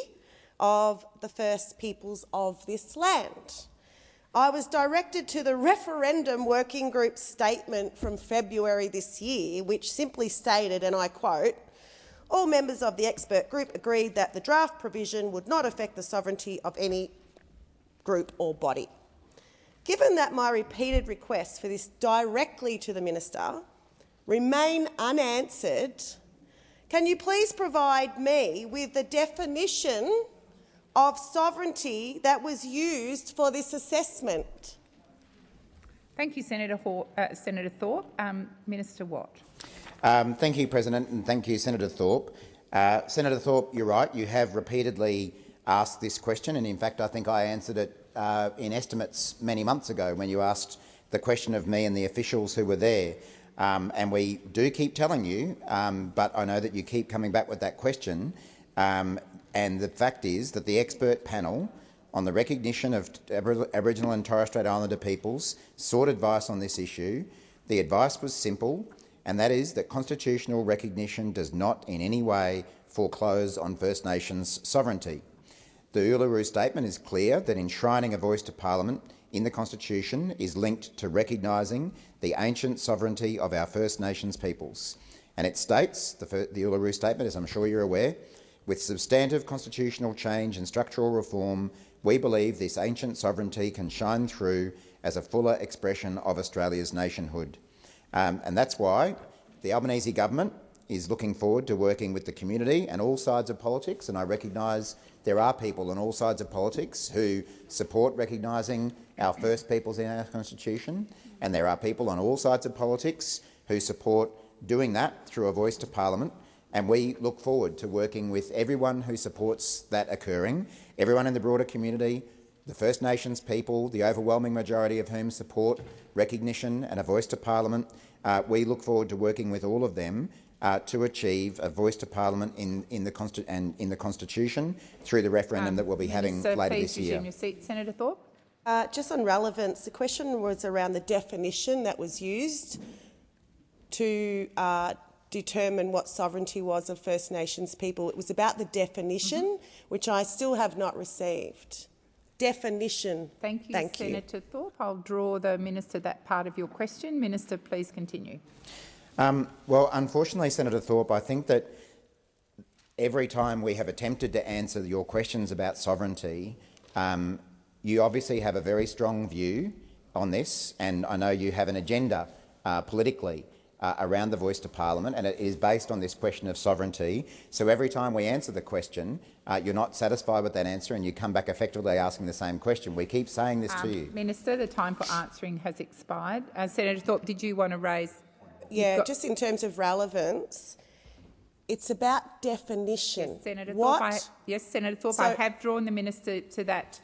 of the First Peoples of this land. I was directed to the Referendum Working Group statement from February this year, which simply stated, and I quote, "All members of the expert group agreed that the draft provision would not affect the sovereignty of any group or body." Given that my repeated requests for this directly to the minister remain unanswered, can you please provide me with the definition of sovereignty that was used for this assessment? Thank you, Senator Thorpe. Minister Watt. Thank you, President, and thank you, Senator Thorpe. Senator Thorpe, you're right. You have repeatedly asked this question, and in fact I think I answered it in estimates many months ago when you asked the question of me and the officials who were there. And we do keep telling you, but I know that you keep coming back with that question. And the fact is that the expert panel on the recognition of Aboriginal and Torres Strait Islander peoples sought advice on this issue. The advice was simple, and that is that constitutional recognition does not in any way foreclose on First Nations sovereignty. The Uluru Statement is clear that enshrining a voice to Parliament in the Constitution is linked to recognising the ancient sovereignty of our First Nations peoples. And it states, the Uluru Statement, as I'm sure you're aware, with substantive constitutional change and structural reform, we believe this ancient sovereignty can shine through as a fuller expression of Australia's nationhood. And that's why the Albanese government is looking forward to working with the community and all sides of politics, and I recognise there are people on all sides of politics who support recognising our First Peoples in our Constitution, and there are people on all sides of politics who support doing that through a voice to Parliament, and we look forward to working with everyone who supports that occurring, everyone in the broader community, the First Nations people, the overwhelming majority of whom support recognition and a voice to Parliament. We look forward to working with all of them to achieve a voice to Parliament in the Constitution through the referendum that we'll be having later this year. Resume your seat, Senator Thorpe. Just on relevance, the question was around the definition that was used to determine what sovereignty was of First Nations people. It was about the definition, which I still have not received. Definition. Thank you, Senator Thorpe. I'll draw the minister that part of your question. Minister, please continue. Well, unfortunately, Senator Thorpe, I think that every time we have attempted to answer your questions about sovereignty, you obviously have a very strong view on this, and I know you have an agenda politically around the voice to Parliament, and it is based on this question of sovereignty. So every time we answer the question, you're not satisfied with that answer and you come back effectively asking the same question. We keep saying this to you. Minister, the time for answering has expired. Senator Thorpe, did you want to raise... Yeah, just in terms of relevance, it's about definition. Yes, Senator Thorpe, Senator Thorpe, I have drawn the minister to that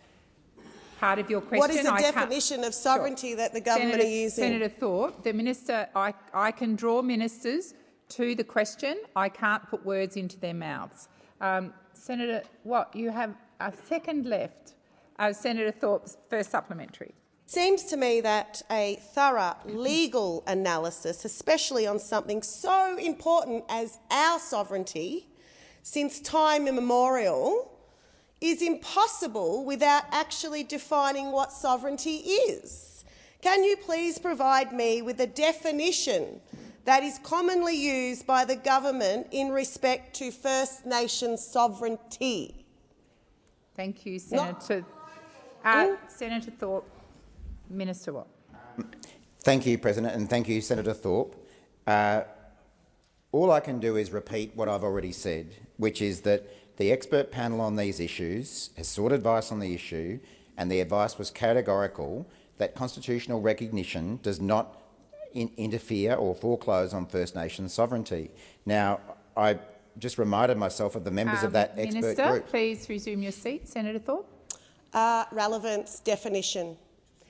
part of your question. What is the definition of sovereignty that the government are using? Senator Thorpe, the minister, I can draw ministers to the question. I can't put words into their mouths. Senator Watt, you have a second left. Senator Thorpe's first supplementary. Seems to me that a thorough legal analysis, especially on something so important as our sovereignty, since time immemorial, is impossible without actually defining what sovereignty is. Can you please provide me with a definition that is commonly used by the government in respect to First Nations sovereignty? Thank you, Senator. Senator Thorpe. Minister Watt. Thank you, President, and thank you, Senator Thorpe. All I can do is repeat what I've already said, which is that the expert panel on these issues has sought advice on the issue, and the advice was categorical that constitutional recognition does not interfere or foreclose on First Nations sovereignty. Now, I just reminded myself of the members of that expert Minister, group. Please resume your seat. Senator Thorpe. Relevance definition.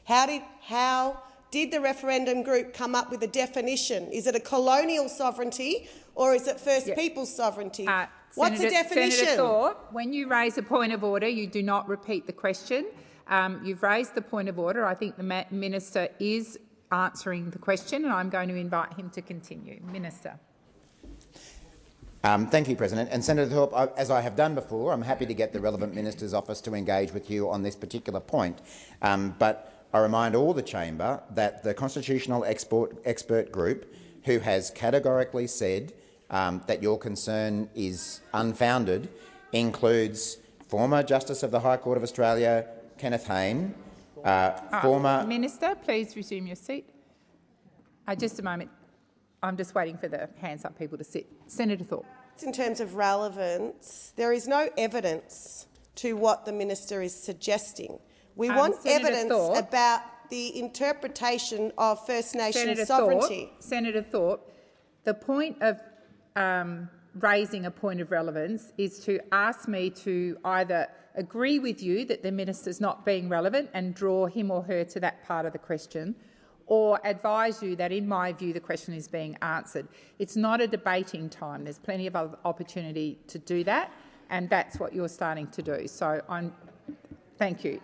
How did the referendum group come up with a definition? Is it a colonial sovereignty or is it First Peoples sovereignty? What's the definition? Senator Thorpe, when you raise a point of order, you do not repeat the question. You've raised the point of order. I think the minister is answering the question, and I'm going to invite him to continue. Minister. Thank you, President. And Senator Thorpe, as I have done before, I'm happy to get the relevant minister's office to engage with you on this particular point. But I remind all the chamber that the constitutional expert group, who has categorically said that your concern is unfounded, includes former Justice of the High Court of Australia Kenneth Hayne, Former Minister, please resume your seat. Just a moment. I'm just waiting for the hands up people to sit. Senator Thorpe. In terms of relevance, there is no evidence to what the minister is suggesting. We want evidence about the interpretation of First Nations sovereignty. Senator Thorpe, the point of raising a point of relevance is to ask me to either agree with you that the minister's not being relevant and draw him or her to that part of the question, or advise you that, in my view, the question is being answered. It's not a debating time. There's plenty of other opportunity to do that, and that's what you're starting to do. So thank you.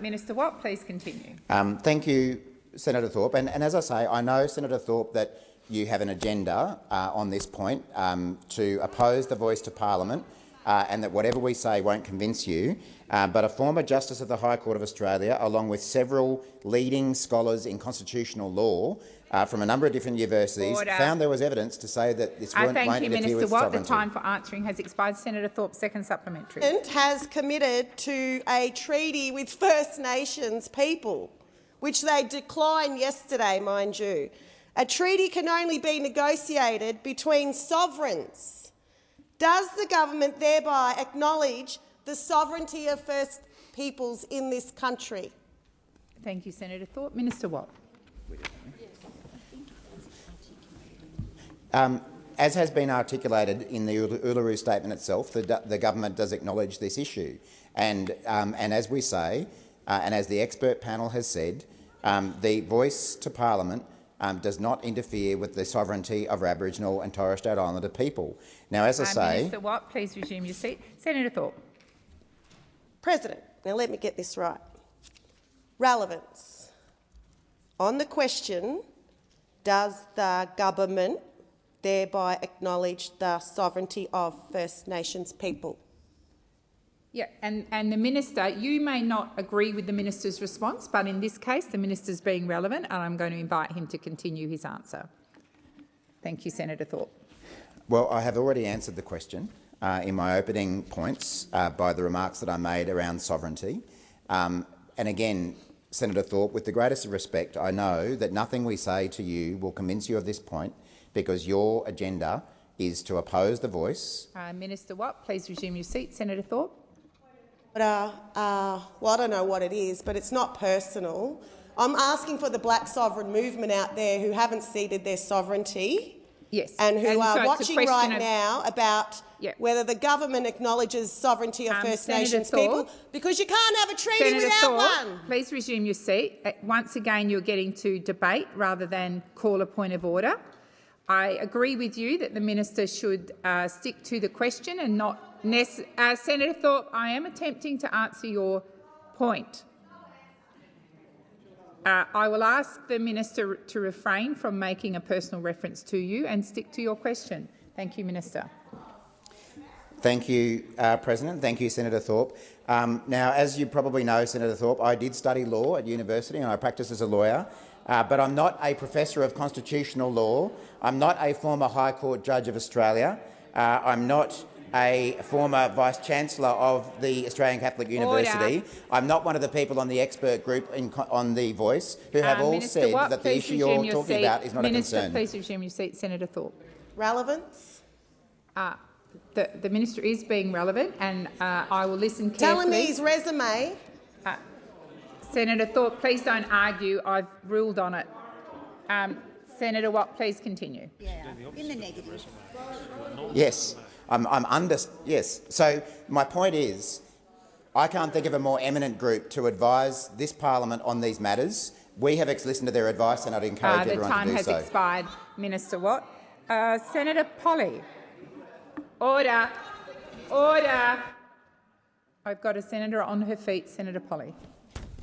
Minister Watt, please continue. Thank you, Senator Thorpe. And as I say, I know, Senator Thorpe, that you have an agenda on this point to oppose the voice to Parliament, and that whatever we say won't convince you. But a former Justice of the High Court of Australia, along with several leading scholars in constitutional law from a number of different universities, found there was evidence to say that this won't interfere with sovereignty. Thank you, Minister Watt. The time for answering has expired. Senator Thorpe, second supplementary. Has committed to a treaty with First Nations people, which they declined yesterday, mind you. A treaty can only be negotiated between sovereigns. Does the government thereby acknowledge the sovereignty of First Peoples in this country? Thank you, Senator Thorpe. Minister Watt. As has been articulated in the Uluru Statement itself, the government does acknowledge this issue. And as we say, and as the expert panel has said, the voice to Parliament does not interfere with the sovereignty of Aboriginal and Torres Strait Islander people. Now, as I say— Minister Watt, please resume your seat. Senator Thorpe. President, now let me get this right. Relevance. On the question, does the government thereby acknowledge the sovereignty of First Nations people? Yeah, and the minister, you may not agree with the minister's response, but in this case the minister's being relevant, and I'm going to invite him to continue his answer. Thank you, Senator Thorpe. Well, I have already answered the question in my opening points by the remarks that I made around sovereignty. And again, Senator Thorpe, with the greatest respect, I know that nothing we say to you will convince you of this point, because your agenda is to oppose the voice. Minister Watt, please resume your seat. Senator Thorpe. Well, I don't know what it is, but it's not personal. I'm asking for the black sovereign movement out there who haven't ceded their sovereignty, yes, and who are watching right now about whether the government acknowledges sovereignty of First Nations people, because you can't have a treaty without one. Please resume your seat. Once again, you're getting to debate rather than call a point of order. I agree with you that the minister should stick to the question and not— Senator Thorpe, I am attempting to answer your point. I will ask the minister to refrain from making a personal reference to you and stick to your question. Thank you, Minister. Thank you, President. Thank you, Senator Thorpe. Now, as you probably know, Senator Thorpe, I did study law at university and I practice as a lawyer, but I'm not a professor of constitutional law. I'm not a former High Court Judge of Australia. I'm not a former Vice-Chancellor of the Australian Catholic University. Order. I'm not one of the people on the expert group on The Voice who have all Minister said Watt, that the issue you're talking about is not a concern. Minister, please resume your seat. Senator Thorpe. Relevance? The minister is being relevant, and I will listen carefully. Telling me his resume. Senator Thorpe, please don't argue. I've ruled on it. Senator Watt, please continue. Yeah, in the negative. Yes. Yes. So my point is, I can't think of a more eminent group to advise this parliament on these matters. We have listened to their advice, and I'd encourage everyone to do so. The time has expired, Minister Watt. Senator Polley. Order. Order. I've got a senator on her feet. Senator Polley.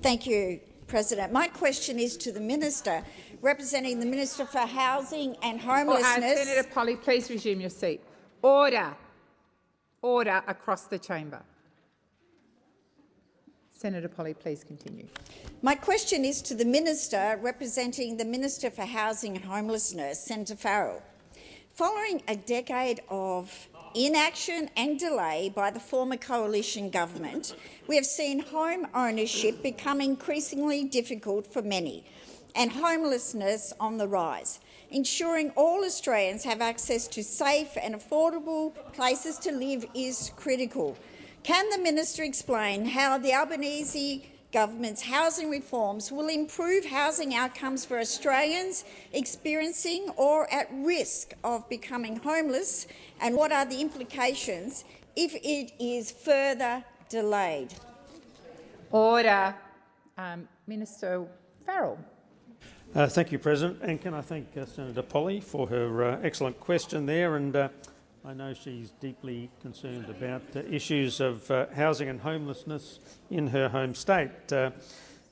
Thank you, President. My question is to the Minister representing the Minister for Housing and Homelessness. Senator Polley, please resume your seat. Order. Order across the chamber. Senator Polley, please continue. My question is to the Minister representing the Minister for Housing and Homelessness, Senator Farrell. Following a decade of inaction and delay by the former coalition government, we have seen home ownership become increasingly difficult for many and homelessness on the rise. Ensuring all Australians have access to safe and affordable places to live is critical. Can the minister explain how the Albanese government's housing reforms will improve housing outcomes for Australians experiencing or at risk of becoming homeless, and what are the implications if it is further delayed? Order. Minister Farrell. Thank you, President. And can I thank Senator Polley for her excellent question there. And I know she's deeply concerned about issues of housing and homelessness in her home state.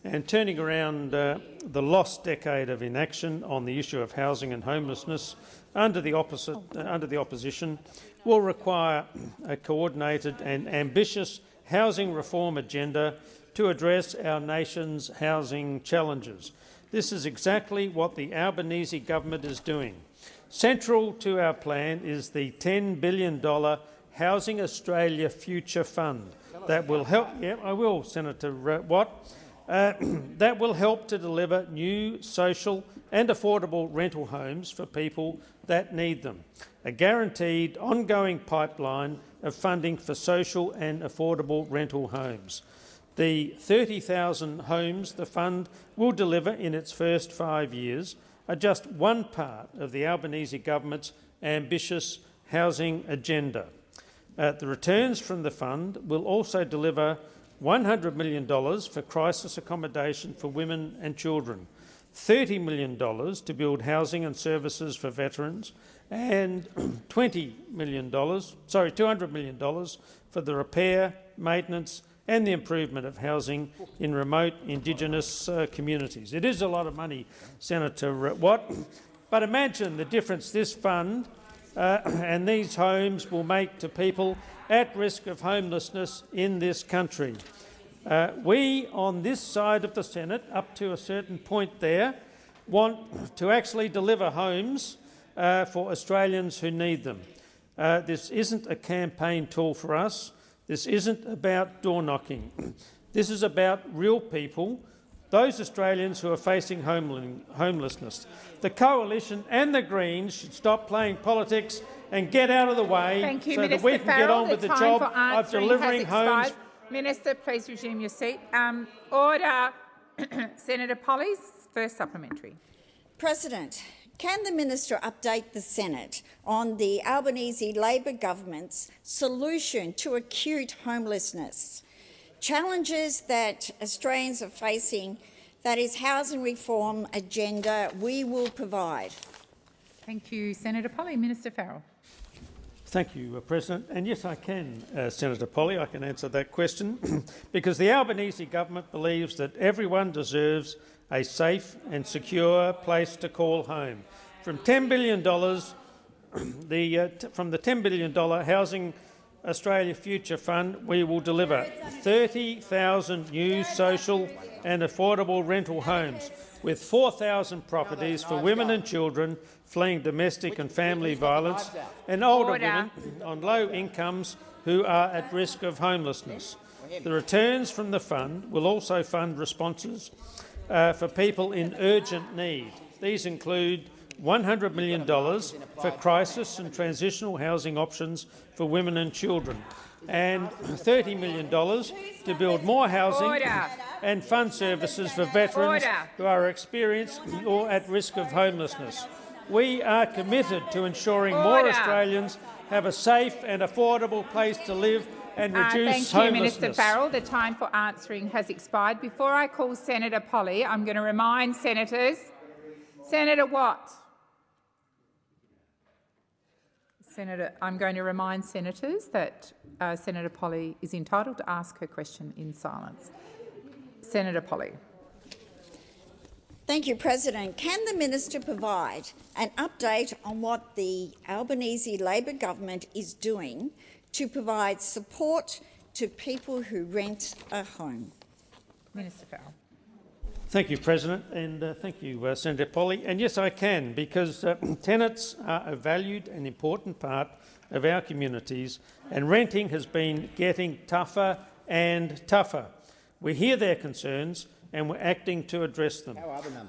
And turning around the lost decade of inaction on the issue of housing and homelessness under the opposition will require a coordinated and ambitious housing reform agenda to address our nation's housing challenges. This is exactly what the Albanese government is doing. Central to our plan is the $10 billion Housing Australia Future Fund that will help. Yeah, I will, Senator Watt. That will help to deliver new social and affordable rental homes for people that need them. A guaranteed ongoing pipeline of funding for social and affordable rental homes. The 30,000 homes the fund will deliver in its first 5 years are just one part of the Albanese government's ambitious housing agenda. The returns from the fund will also deliver $100 million for crisis accommodation for women and children, $30 million to build housing and services for veterans, and $200 million for the repair, maintenance and the improvement of housing in remote Indigenous communities. It is a lot of money, Senator Watt, but imagine the difference this fund and these homes will make to people at risk of homelessness in this country. We, on this side of the Senate, up to a certain point there, want to actually deliver homes for Australians who need them. This isn't a campaign tool for us. This isn't about door-knocking. This is about real people, those Australians who are facing homelessness. The Coalition and the Greens should stop playing politics and get out of the way so that we can get on with the job of delivering homes. Minister, please resume your seat. Order. Senator Polley's first supplementary. President, can the minister update the Senate on the Albanese Labor government's solution to acute homelessness? Challenges that Australians are facing, that is housing reform agenda we will provide. Thank you, Senator Polley. Minister Farrell. Thank you, President. And yes, I can, Senator Polley, I can answer that question because the Albanese government believes that everyone deserves a safe and secure place to call home. From $10 billion, from the $10 billion Housing Australia Future Fund, we will deliver 30,000 new social and affordable rental homes with 4,000 properties for women and children fleeing domestic and family violence and older women on low incomes who are at risk of homelessness. The returns from the fund will also fund responses for people in urgent need. These include $100 million for crisis and transitional housing options for women and children, and $30 million to build more housing and fund services for veterans who are experiencing or at risk of homelessness. We are committed to ensuring more Australians have a safe and affordable place to live and reduce homelessness. Thank you, Minister Farrell. The time for answering has expired. Before I call Senator Polley, I'm going to remind senators. Senator Watt. I'm going to remind senators that Senator Polley is entitled to ask her question in silence. Senator Polley. Thank you, President. Can the minister provide an update on what the Albanese Labor government is doing to provide support to people who rent a home? Minister Farrell. Thank you, President, and thank you, Senator Polley. And yes, I can, because tenants are a valued and important part of our communities, and renting has been getting tougher and tougher. We hear their concerns and we're acting to address them.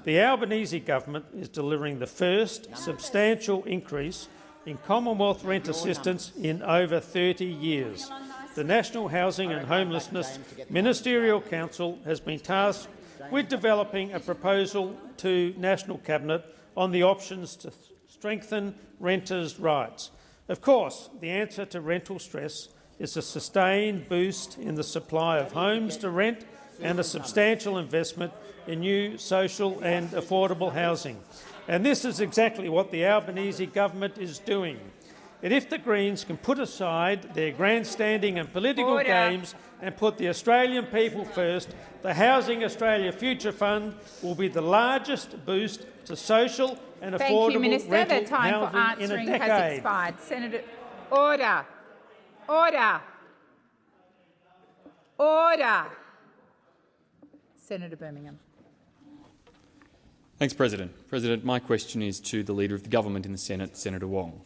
The Albanese government is delivering the first substantial increase in Commonwealth rent assistance in over 30 years. The National Housing and Homelessness Ministerial Council has been tasked with developing a proposal to National Cabinet on the options to strengthen renters' rights. Of course, the answer to rental stress is a sustained boost in the supply of homes to rent and a substantial investment in new social and affordable housing. And this is exactly what the Albanese government is doing. And if the Greens can put aside their grandstanding and political games and put the Australian people first, the Housing Australia Future Fund will be the largest boost to social and affordable rental housing in a decade. Has expired. Senator, order. Order. Order. Senator Birmingham. Thanks, President. President, my question is to the Leader of the Government in the Senate, Senator Wong.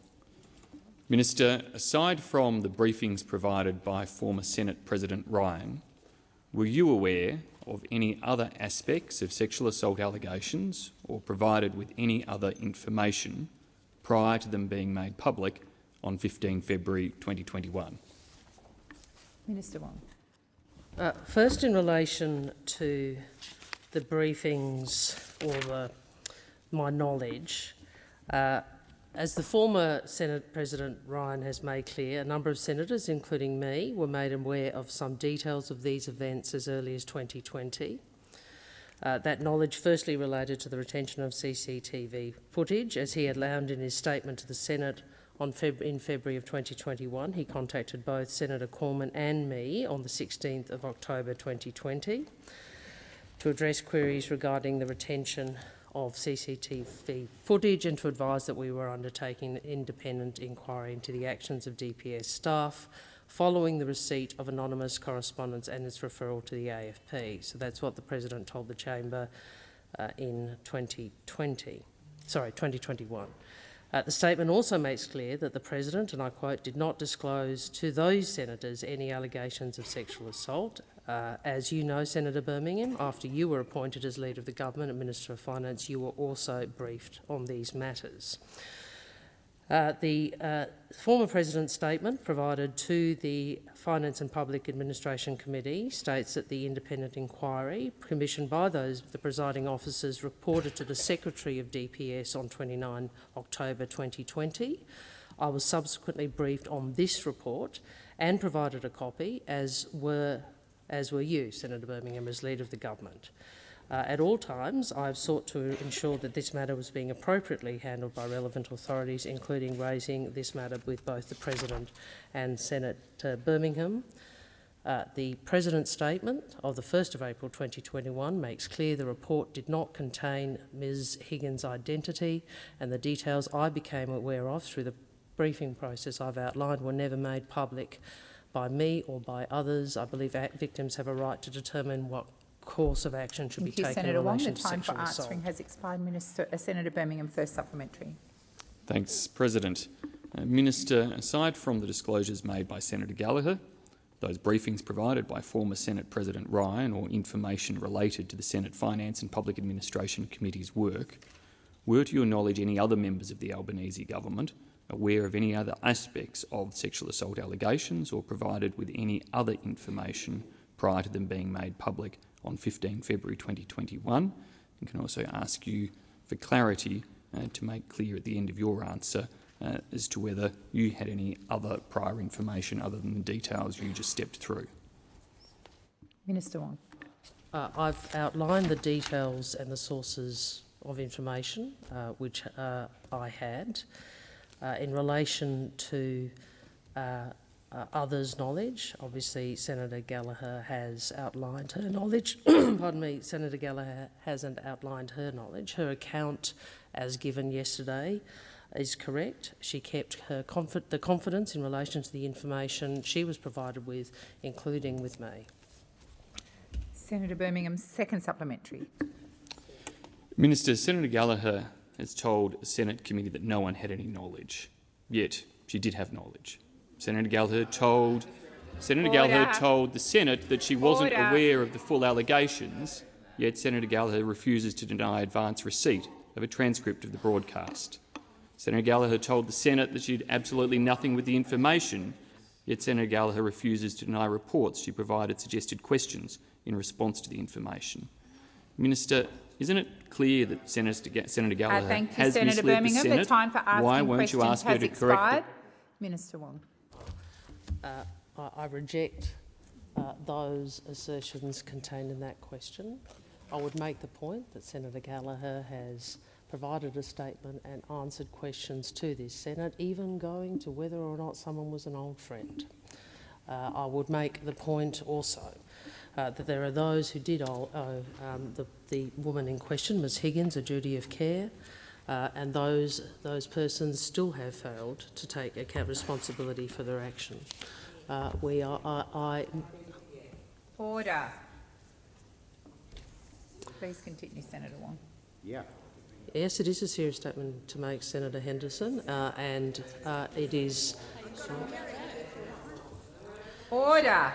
Minister, aside from the briefings provided by former Senate President Ryan, were you aware of any other aspects of sexual assault allegations or provided with any other information prior to them being made public on 15 February 2021? Minister Wong. First, in relation to the briefings or my knowledge, as the former Senate President Ryan has made clear, a number of senators, including me, were made aware of some details of these events as early as 2020. That knowledge firstly related to the retention of CCTV footage. As he outlined in his statement to the Senate in February of 2021, he contacted both Senator Cormann and me on the 16th of October 2020 to address queries regarding the retention of CCTV footage and to advise that we were undertaking an independent inquiry into the actions of DPS staff following the receipt of anonymous correspondence and its referral to the AFP. So that's what the President told the Chamber in 2021. The statement also makes clear that the President, and I quote, did not disclose to those senators any allegations of sexual assault. As you know, Senator Birmingham, after you were appointed as Leader of the Government and Minister of Finance, you were also briefed on these matters. The former President's statement provided to the Finance and Public Administration Committee states that the independent inquiry commissioned by the presiding officers reported to the Secretary of DPS on 29 October 2020. I was subsequently briefed on this report and provided a copy, as were you, Senator Birmingham, as Leader of the Government. At all times, I have sought to ensure that this matter was being appropriately handled by relevant authorities, including raising this matter with both the President and Senator Birmingham. The President's statement of the 1st of April 2021 makes clear the report did not contain Ms Higgins' identity, and the details I became aware of through the briefing process I've outlined were never made public by me or by others. I believe victims have a right to determine what course of action should be taken Senator in Wong. relation The to time for sexual assault. answering has expired. Senator Birmingham, first supplementary. Thanks, President. Minister, aside from the disclosures made by Senator Gallagher, those briefings provided by former Senate President Ryan or information related to the Senate Finance and Public Administration Committee's work, were to your knowledge any other members of the Albanese government aware of any other aspects of sexual assault allegations or provided with any other information prior to them being made public on 15 February 2021, and can also ask you for clarity to make clear at the end of your answer as to whether you had any other prior information other than the details you just stepped through. Minister Wong. I've outlined the details and the sources of information which I had. In relation to others' knowledge, obviously Senator Gallagher has outlined her knowledge. Pardon me, Senator Gallagher hasn't outlined her knowledge. Her account, as given yesterday, is correct. She kept her the confidence in relation to the information she was provided with, including with me. Senator Birmingham, second supplementary. Minister, Senator Gallagher has told a Senate committee that no one had any knowledge. Yet, she did have knowledge. Senator Gallagher told the Senate that she wasn't aware of the full allegations, yet Senator Gallagher refuses to deny advance receipt of a transcript of the broadcast. Senator Gallagher told the Senate that she did absolutely nothing with the information, yet Senator Gallagher refuses to deny reports she provided suggested questions in response to the information. Minister, isn't it clear that Senator Gallagher has Senator misled Birmingham. the Senate? The time for asking Why won't you ask her to correct it? Minister Wong. I reject those assertions contained in that question. I would make the point that Senator Gallagher has provided a statement and answered questions to this Senate, even going to whether or not someone was an old friend. I would make the point also that there are those who did owe the woman in question, Ms Higgins, a duty of care, and those persons still have failed to take account responsibility for their action. Order. Please continue, Senator Wong. Yeah. Yes, it is a serious statement to make, Senator Henderson, and it is. Order.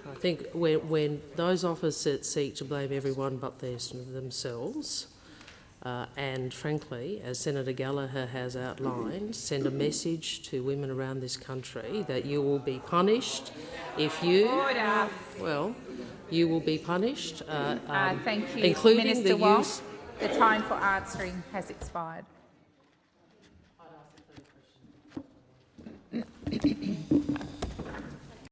I think when those officers seek to blame everyone but themselves, and frankly, as Senator Gallagher has outlined, send a message to women around this country that you will be punished if you. Order. Well, you will be punished. Thank you, including Minister the Wong. use. The time for answering has expired.